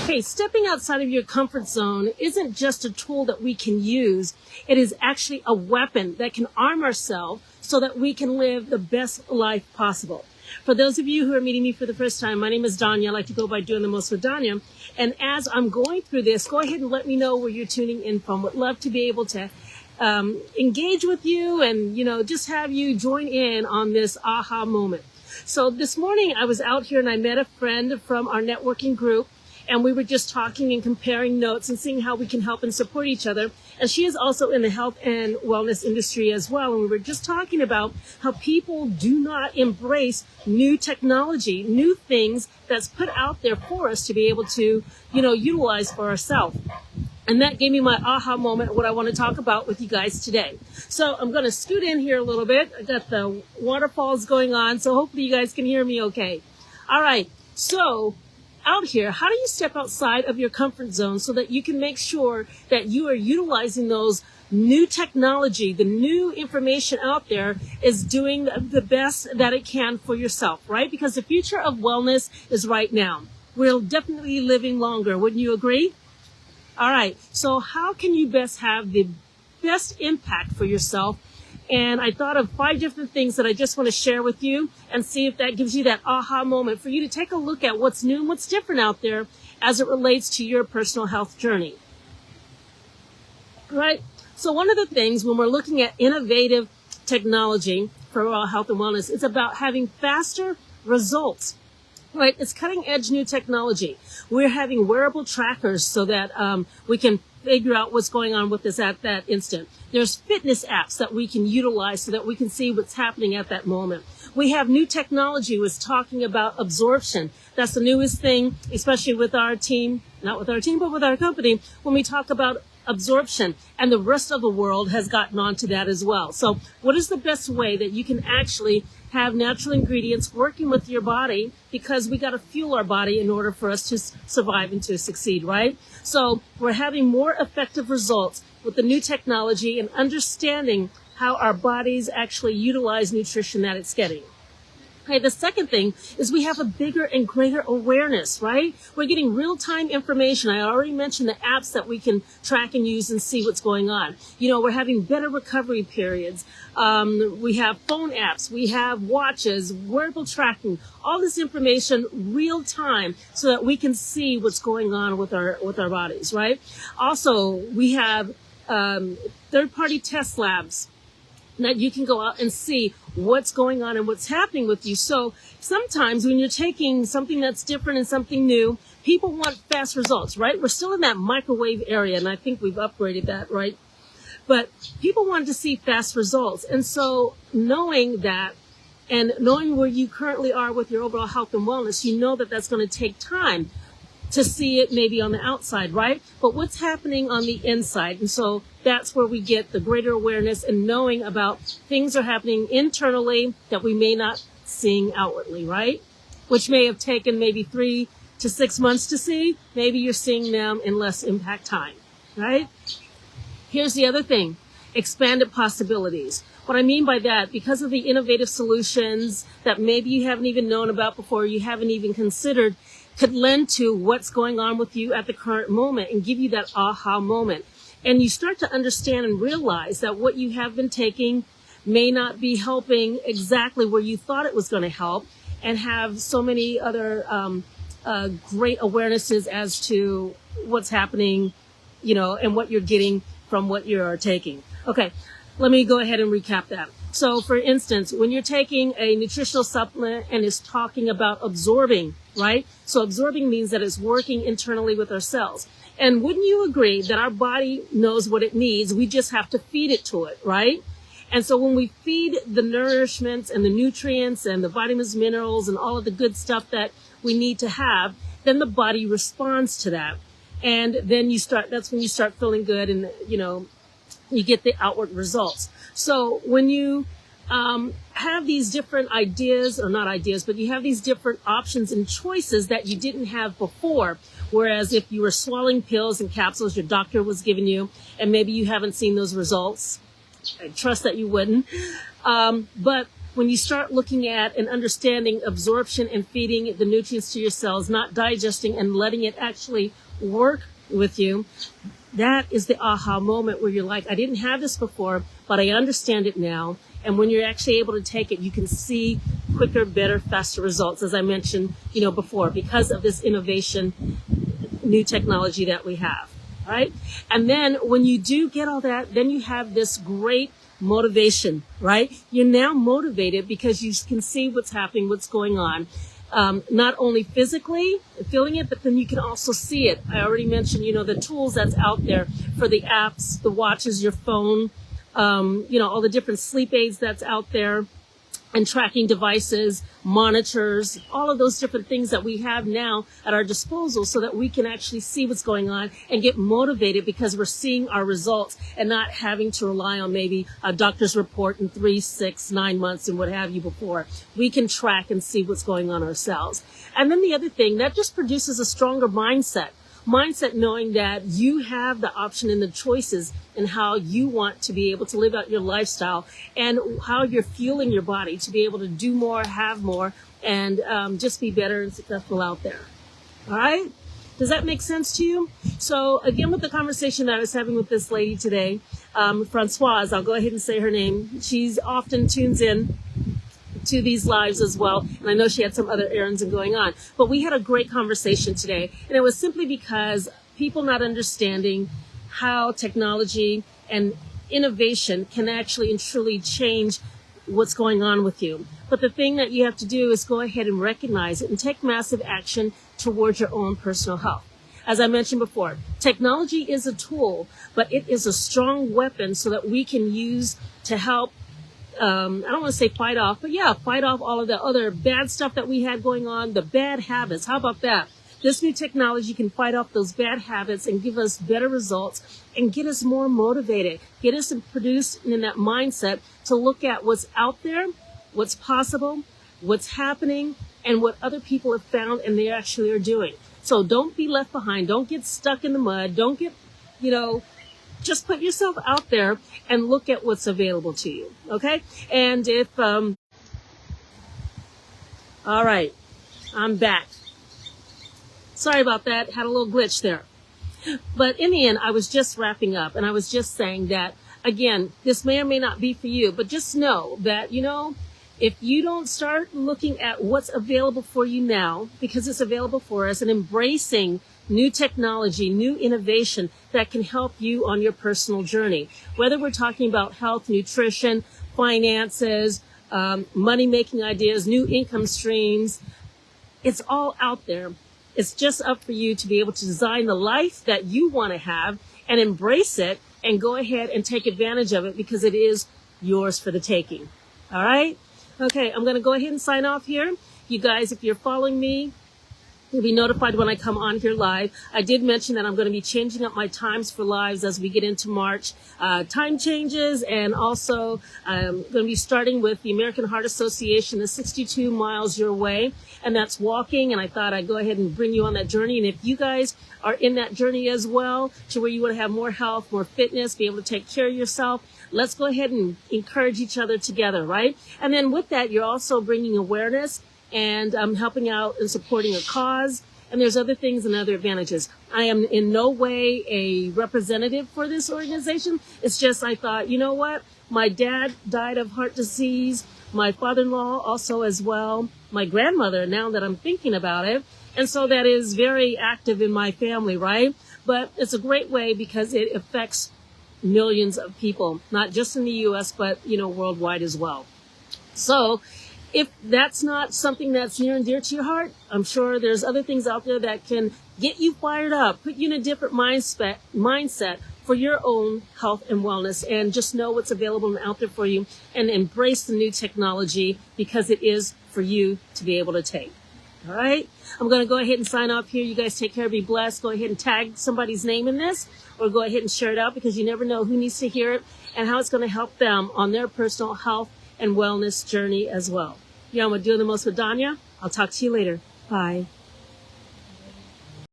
Hey, stepping outside of your comfort zone isn't just a tool that we can use. It is actually a weapon that can arm ourselves so that we can live the best life possible. For those of you who are meeting me for the first time, my name is Danya. I like to go by Doing the Most with Danya. And as I'm going through this, go ahead and let me know where you're tuning in from. Would love to be able to engage with you and, just have you join in on this aha moment. So this morning I was out here and I met a friend from our networking group. And we were just talking and comparing notes and seeing how we can help and support each other. And she is also in the health and wellness industry as well. And we were just talking about how people do not embrace new technology, new things that's put out there for us to be able to, utilize for ourselves. And that gave me my aha moment, what I want to talk about with you guys today. So I'm going to scoot in here a little bit. I got the waterfalls going on, so hopefully you guys can hear me okay. All right, so out here, how do you step outside of your comfort zone so that you can make sure that you are utilizing those new technology, the new information out there is doing the best that it can for yourself, right? Because the future of wellness is right now. We're definitely living longer. Wouldn't you agree? All right. So how can you best have the best impact for yourself? And I thought of 5 different things that I just want to share with you and see if that gives you that aha moment for you to take a look at what's new and what's different out there as it relates to your personal health journey. Right? So one of the things when we're looking at innovative technology for our health and wellness, it's about having faster results. Right? It's cutting edge new technology. We're having wearable trackers so that we can figure out what's going on with us at that instant. There's fitness apps that we can utilize so that we can see what's happening at that moment. We have new technology was talking about absorption. That's the newest thing, especially with our team, not with our team, but with our company, when we talk about absorption, and the rest of the world has gotten onto that as well. So what is the best way that you can actually have natural ingredients working with your body, because we got to fuel our body in order for us to survive and to succeed, right? So we're having more effective results with the new technology and understanding how our bodies actually utilize nutrition that it's getting. Okay, the second thing is we have a bigger and greater awareness, right? We're getting real-time information. I already mentioned the apps that we can track and use and see what's going on. We're having better recovery periods. We have phone apps. We have watches, wearable tracking, all this information real-time so that we can see what's going on with our bodies, right? Also, we have third-party test labs that you can go out and see what's going on and what's happening with you. So sometimes when you're taking something that's different and something new, people want fast results, right? We're still in that microwave area, and I think we've upgraded that, right? But people want to see fast results. And so knowing that and knowing where you currently are with your overall health and wellness, you know that that's going to take time to see it maybe on the outside, right? But what's happening on the inside? And so that's where we get the greater awareness and knowing about things are happening internally that we may not seeing outwardly, right? Which may have taken maybe 3 to 6 months to see. Maybe you're seeing them in less impact time, right? Here's the other thing, expanded possibilities. What I mean by that, because of the innovative solutions that maybe you haven't even known about before, you haven't even considered, could lend to what's going on with you at the current moment and give you that aha moment. And you start to understand and realize that what you have been taking may not be helping exactly where you thought it was going to help, and have so many other great awarenesses as to what's happening, and what you're getting from what you're taking. Okay, let me go ahead and recap that. So for instance, when you're taking a nutritional supplement and it's talking about absorbing, right? So absorbing means that it's working internally with our cells. And wouldn't you agree that our body knows what it needs? We just have to feed it to it, right? And so when we feed the nourishments and the nutrients and the vitamins, minerals, and all of the good stuff that we need to have, then the body responds to that. And then that's when you start feeling good, and, you get the outward results. So when you have these different ideas, or not ideas, but you have these different options and choices that you didn't have before. Whereas if you were swallowing pills and capsules your doctor was giving you, and maybe you haven't seen those results, I trust that you wouldn't. But when you start looking at and understanding absorption and feeding the nutrients to your cells, not digesting and letting it actually work with you, that is the aha moment where you're like, I didn't have this before, but I understand it now. And when you're actually able to take it, you can see quicker, better, faster results, as I mentioned, before, because of this innovation, new technology that we have. All right. And then when you do get all that, then you have this great motivation, right? You're now motivated because you can see what's happening, what's going on. Not only physically feeling it, but then you can also see it. I already mentioned, the tools that's out there for the apps, the watches, your phone, all the different sleep aids that's out there, and tracking devices, monitors, all of those different things that we have now at our disposal so that we can actually see what's going on and get motivated because we're seeing our results and not having to rely on maybe a doctor's report in 3, 6, 9 months and what have you before. We can track and see what's going on ourselves. And then the other thing, that just produces a stronger mindset knowing that you have the option and the choices in how you want to be able to live out your lifestyle and how you're fueling your body to be able to do more, have more, and just be better and successful out there. All right? Does that make sense to you? So again, with the conversation that I was having with this lady today, Francoise, I'll go ahead and say her name. She's often tunes in to these lives as well. And I know she had some other errands and going on, but we had a great conversation today. And it was simply because people not understanding how technology and innovation can actually and truly change what's going on with you. But the thing that you have to do is go ahead and recognize it and take massive action towards your own personal health. As I mentioned before, technology is a tool, but it is a strong weapon so that we can use to help I don't want to say fight off all of the other bad stuff that we had going on, the bad habits. How about that? This new technology can fight off those bad habits and give us better results and get us more motivated, get us produced in that mindset to look at what's out there, what's possible, what's happening, and what other people have found and they actually are doing. So don't be left behind. Don't get stuck in the mud. Don't get, just put yourself out there and look at what's available to you. Okay. And all right, I'm back. Sorry about that. Had a little glitch there. But in the end, I was just wrapping up and I was just saying that, again, this may or may not be for you, but just know that, if you don't start looking at what's available for you now, because it's available for us, and embracing new technology, new innovation that can help you on your personal journey, whether we're talking about health, nutrition, finances, money-making ideas, new income streams, it's all out there. It's just up for you to be able to design the life that you want to have and embrace it and go ahead and take advantage of it because it is yours for the taking. All right? Okay, I'm going to go ahead and sign off here. You guys, if you're following me, you'll be notified when I come on here live. I did mention that I'm going to be changing up my times for lives as we get into March. Time changes, and also I'm going to be starting with the American Heart Association, the 62 miles your way, and that's walking, and I thought I'd go ahead and bring you on that journey. And if you guys are in that journey as well, to where you want to have more health, more fitness, be able to take care of yourself, let's go ahead and encourage each other together, right? And then with that, you're also bringing awareness and helping out and supporting a cause. And there's other things and other advantages. I am in no way a representative for this organization. It's just I thought, you know what? My dad died of heart disease. My father-in-law also as well. My grandmother, now that I'm thinking about it. And so that is very active in my family, right? But it's a great way because it affects millions of people, not just in the U.S., but, worldwide as well. So if that's not something that's near and dear to your heart, I'm sure there's other things out there that can get you fired up, put you in a different mindset for your own health and wellness, and just know what's available and out there for you and embrace the new technology because it is for you to be able to take. All right. I'm going to go ahead and sign off here. You guys take care. Be blessed. Go ahead and tag somebody's name in this or go ahead and share it out because you never know who needs to hear it and how it's going to help them on their personal health and wellness journey as well. Yeah, I'm going to do the most with Danya. I'll talk to you later. Bye.